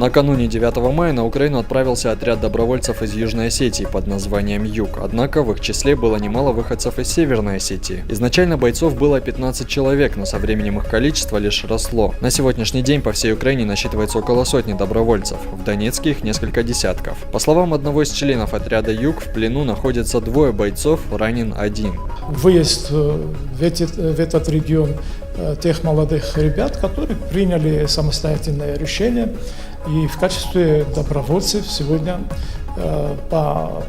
Накануне 9 мая на Украину отправился отряд добровольцев из Южной Осетии под названием «Юг», однако в их числе было немало выходцев из Северной Осетии. Изначально бойцов было 15 человек, но со временем их количество лишь росло. На сегодняшний день по всей Украине насчитывается около сотни добровольцев, в Донецке их несколько десятков. По словам одного из членов отряда «Юг», в плену находятся 2 бойцов, ранен 1. Выезд в этот регион тех молодых ребят, которые приняли самостоятельное решение и в качестве добровольцев сегодня по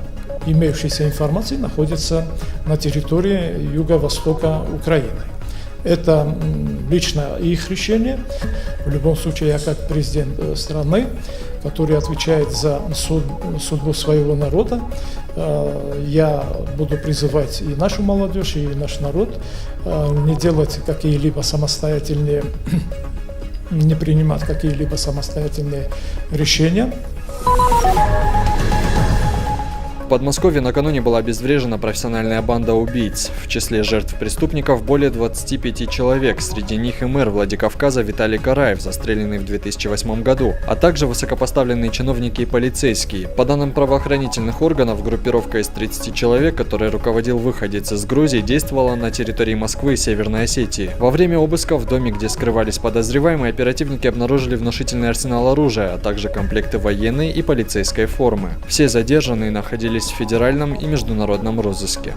имеющейся информации находятся на территории юго-востока Украины. Это лично их решение. В любом случае, я как президент страны, который отвечает за судьбу своего народа, я буду призывать и нашу молодежь, и наш народ не делать какие-либо самостоятельные, не принимать какие-либо самостоятельные решения. В Подмосковье накануне была обезврежена профессиональная банда убийц. В числе жертв преступников более 25 человек, среди них и мэр Владикавказа Виталий Караев, застреленный в 2008 году, а также высокопоставленные чиновники и полицейские. По данным правоохранительных органов, группировка из 30 человек, которой руководил выходец из Грузии, действовала на территории Москвы и Северной Осетии. Во время обыска в доме, где скрывались подозреваемые, оперативники обнаружили внушительный арсенал оружия, а также комплекты военной и полицейской формы. Все задержанные находились в федеральном и международном розыске.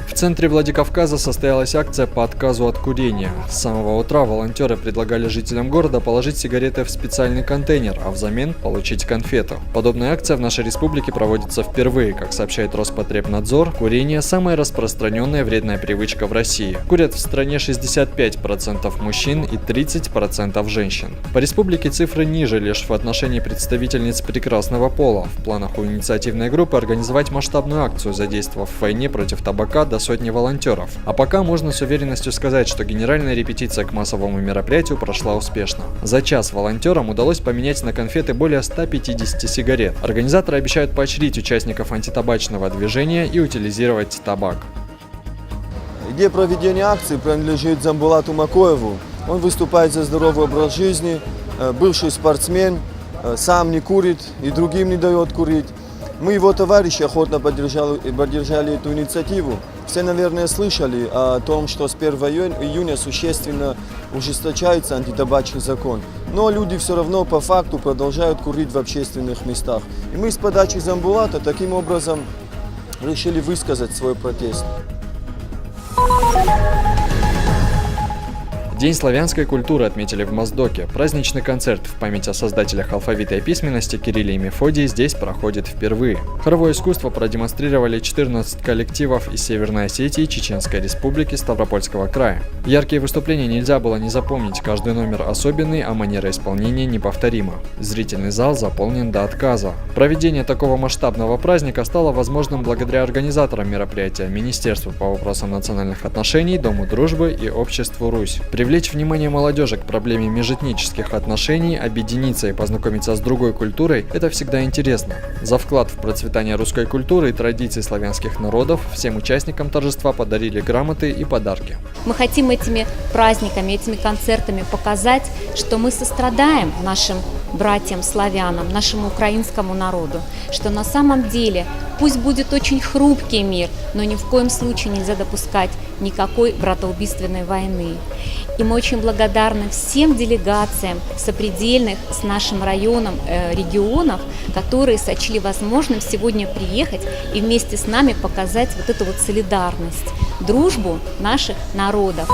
В центре Владикавказа состоялась акция по отказу от курения. С самого утра волонтеры предлагали жителям города положить сигареты в специальный контейнер, а взамен получить конфету. Подобная акция в нашей республике проводится впервые. Как сообщает Роспотребнадзор, курение – самая распространенная вредная привычка в России. Курят в стране 65% мужчин и 30% женщин. По республике цифры ниже лишь в отношении представительниц прекрасного пола. В планах у инициативной группы организовать масштабную акцию, задействовав в войне против табака до сотни волонтеров. А пока можно с уверенностью сказать, что генеральная репетиция к массовому мероприятию прошла успешно. За час волонтерам удалось поменять на конфеты более 150 сигарет. Организаторы обещают поощрить участников антитабачного движения и утилизировать табак. Идея проведения акции принадлежит Дзамбулату Макоеву. Он выступает за здоровый образ жизни, бывший спортсмен, сам не курит и другим не дает курить. Мы, его товарищи, охотно поддержали эту инициативу. Все, наверное, слышали о том, что с 1 июня существенно ужесточается антитабачный закон. Но люди все равно по факту продолжают курить в общественных местах. И мы с подачи Дзамбулата таким образом решили высказать свой протест. День славянской культуры отметили в Моздоке. Праздничный концерт в память о создателях алфавита и письменности Кирилле и Мефодии здесь проходит впервые. Хоровое искусство продемонстрировали 14 коллективов из Северной Осетии, Чеченской Республики, Ставропольского края. Яркие выступления нельзя было не запомнить, каждый номер особенный, а манера исполнения неповторима. Зрительный зал заполнен до отказа. Проведение такого масштабного праздника стало возможным благодаря организаторам мероприятия, Министерству по вопросам национальных отношений, Дому дружбы и Обществу Русь. Привлечь внимание молодежи к проблеме межэтнических отношений, объединиться и познакомиться с другой культурой – это всегда интересно. За вклад в процветание русской культуры и традиций славянских народов всем участникам торжества подарили грамоты и подарки. Мы хотим этими праздниками, этими концертами показать, что мы сострадаем нашим братьям-славянам, нашему украинскому народу, что на самом деле пусть будет очень хрупкий мир, но ни в коем случае нельзя допускать никакой братоубийственной войны. И мы очень благодарны всем делегациям сопредельных с нашим районом регионов, которые сочли возможным сегодня приехать и вместе с нами показать вот эту вот солидарность, дружбу наших народов.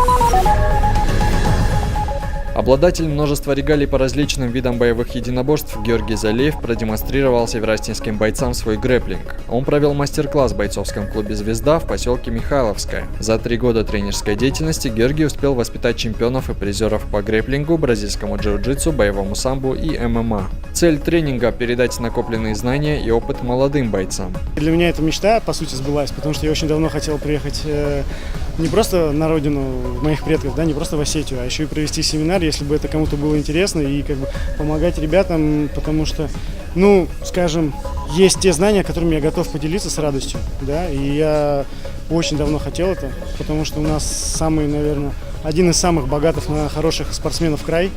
Обладатель множества регалий по различным видам боевых единоборств Георгий Залеев продемонстрировал североостинским бойцам свой грэпплинг. Он провел мастер-класс в бойцовском клубе «Звезда» в поселке Михайловское. За 3 года тренерской деятельности Георгий успел воспитать чемпионов и призеров по грэпплингу, бразильскому джиу-джитсу, боевому самбо и ММА. Цель тренинга – передать накопленные знания и опыт молодым бойцам. Для меня эта мечта, по сути, сбылась, потому что я очень давно хотел приехать не просто на родину моих предков, да, не просто в Осетию, а еще и провести семинар, если бы это кому-то было интересно, и как бы помогать ребятам, потому что, ну, скажем, есть те знания, которыми я готов поделиться с радостью, да, и я очень давно хотел это, потому что у нас самый, наверное, один из самых богатых на хороших спортсменов край.